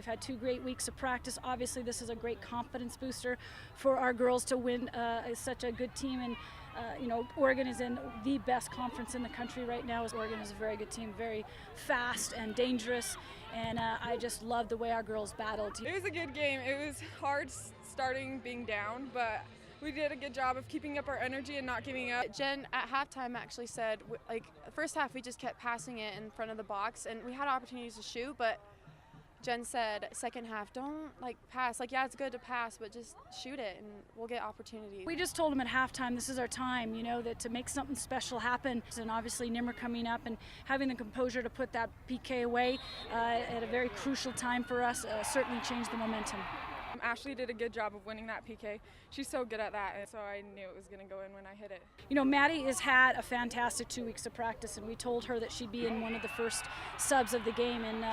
We've had 2 great weeks of practice. Obviously, this is a great confidence booster for our girls to win such a good team. And Oregon is in the best conference in the country right now. Oregon is a very good team, very fast and dangerous. And I just love the way our girls battled. It was a good game. It was hard starting being down, but we did a good job of keeping up our energy and not giving up. Jen at halftime actually said, like, the first half we just kept passing it in front of the box, and we had opportunities to shoot, but Jen said, second half, don't pass. Yeah, it's good to pass, but just shoot it and we'll get opportunities. We just told them at halftime, this is our time, that to make something special happen. And obviously Nimmer coming up and having the composure to put that PK away at a very crucial time for us certainly changed the momentum. Ashley did a good job of winning that PK. She's so good at that, and so I knew it was going to go in when I hit it. Maddie has had a fantastic 2 weeks of practice, and we told her that she'd be in one of the first subs of the game, and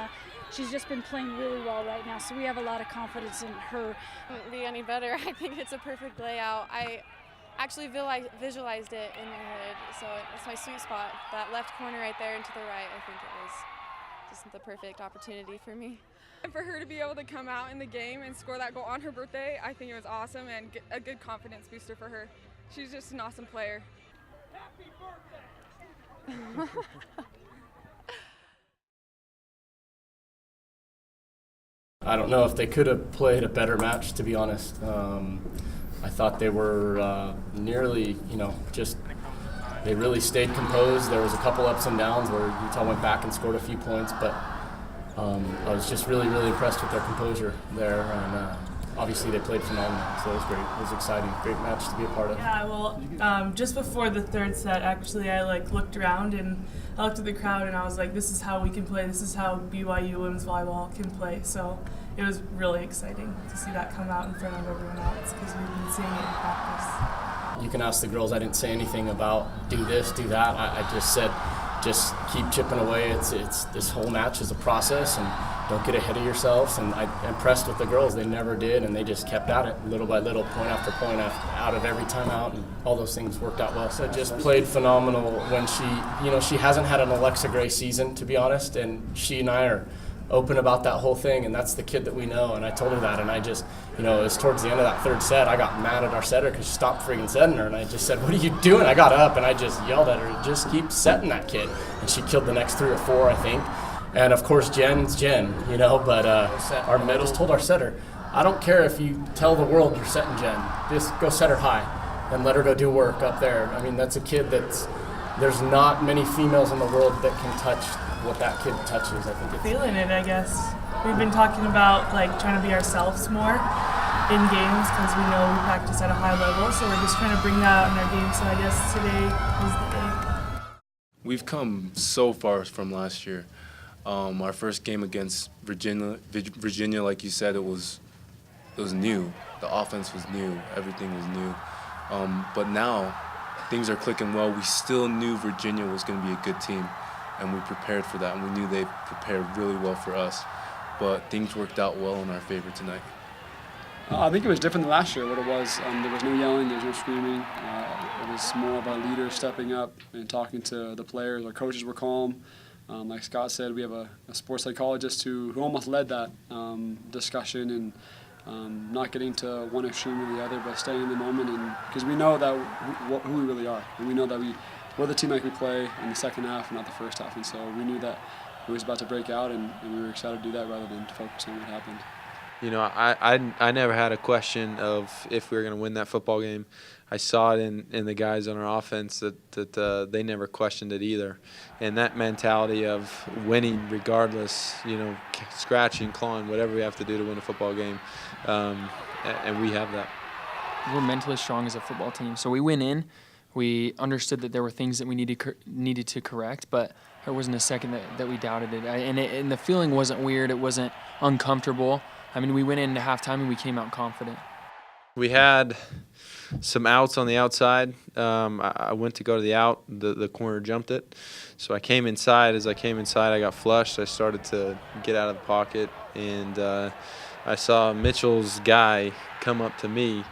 she's just been playing really well right now, so we have a lot of confidence in her. Couldn't be any better. I think it's a perfect layout. I actually visualized it in my head, so it's my sweet spot. That left corner right there and to the right, I think it was just the perfect opportunity for me. And for her to be able to come out in the game and score that goal on her birthday, I think it was awesome and a good confidence booster for her. She's just an awesome player. Happy birthday! I don't know if they could have played a better match, to be honest. I thought they were nearly, they really stayed composed. There was a couple ups and downs where Utah went back and scored a few points, but I was just really, really impressed with their composure there, and obviously they played phenomenal, so it was great. It was exciting, great match to be a part of. Yeah, well, just before the third set, actually, I looked around and I looked at the crowd and I was like, this is how we can play. This is how BYU women's volleyball can play. So it was really exciting to see that come out in front of everyone else because we've been seeing it in practice. You can ask the girls. I didn't say anything about do this, do that. I just said, just keep chipping away. It's this whole match is a process, and don't get ahead of yourselves. And I'm impressed with the girls. They never did, and they just kept at it, little by little, point after point, out of every timeout, and all those things worked out well. So just played phenomenal when she hasn't had an Alexa Gray season, to be honest, and she and I are open about that whole thing, and that's the kid that we know, and I told her that, and I just, it was towards the end of that third set, I got mad at our setter because she stopped freaking setting her, and I just said, what are you doing? I got up and I just yelled at her, just keep setting that kid, and she killed the next 3 or 4, I think, and of course Jen's Jen, but I just told our setter, I don't care if you tell the world you're setting Jen, just go set her high and let her go do work up there. I mean, that's a kid there's not many females in the world that can touch what that kid touches. I think it's feeling it, I guess. We've been talking about trying to be ourselves more in games because we know we practice at a high level, so we're just trying to bring that out in our game. So I guess today was the day. We've come so far from last year. Our first game against Virginia, like you said, it was new. The offense was new. Everything was new. But now things are clicking well. We still knew Virginia was going to be a good team, and we prepared for that, and we knew they prepared really well for us. But things worked out well in our favor tonight. I think it was different than last year, what it was. There was no yelling, there was no screaming. It was more of a leader stepping up and talking to the players. Our coaches were calm. Like Scott said, we have a sports psychologist who almost led that discussion, and not getting to one extreme or the other, but staying in the moment, and because we know that who we really are, and we know that we're the team that we play in the second half, not the first half, and so we knew that it was about to break out, and we were excited to do that rather than to focus on what happened. I never had a question of if we were going to win that football game. I saw it in the guys on our offense that they never questioned it either. And that mentality of winning regardless, scratching, clawing, whatever we have to do to win a football game, and we have that. We're mentally strong as a football team. So we went in, we understood that there were things that we needed to correct, but there wasn't a second that we doubted it. And the feeling wasn't weird. It wasn't uncomfortable. I mean, we went into halftime and we came out confident. We had some outs on the outside. I went to go to the out. The corner jumped it. So I came inside. As I came inside, I got flushed. I started to get out of the pocket, and I saw Mitchell's guy come up to me.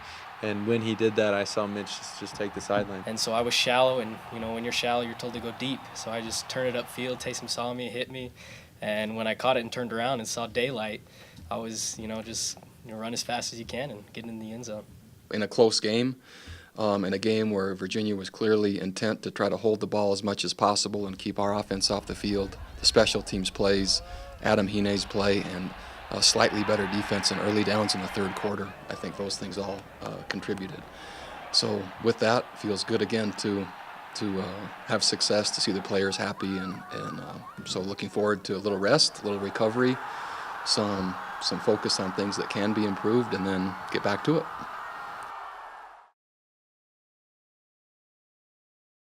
And when he did that, I saw Mitch just take the sideline. And so I was shallow, and when you're shallow, you're told to go deep. So I just turned it upfield. Taysom saw me, hit me, and when I caught it and turned around and saw daylight, always, just run as fast as you can and get in the end zone. In a close game, in a game where Virginia was clearly intent to try to hold the ball as much as possible and keep our offense off the field, the special teams plays, Adam Heaney's play, and a slightly better defense in early downs in the third quarter, I think those things all contributed. So with that, feels good again to have success, to see the players happy, and so looking forward to a little rest, a little recovery, some focus on things that can be improved, and then get back to it.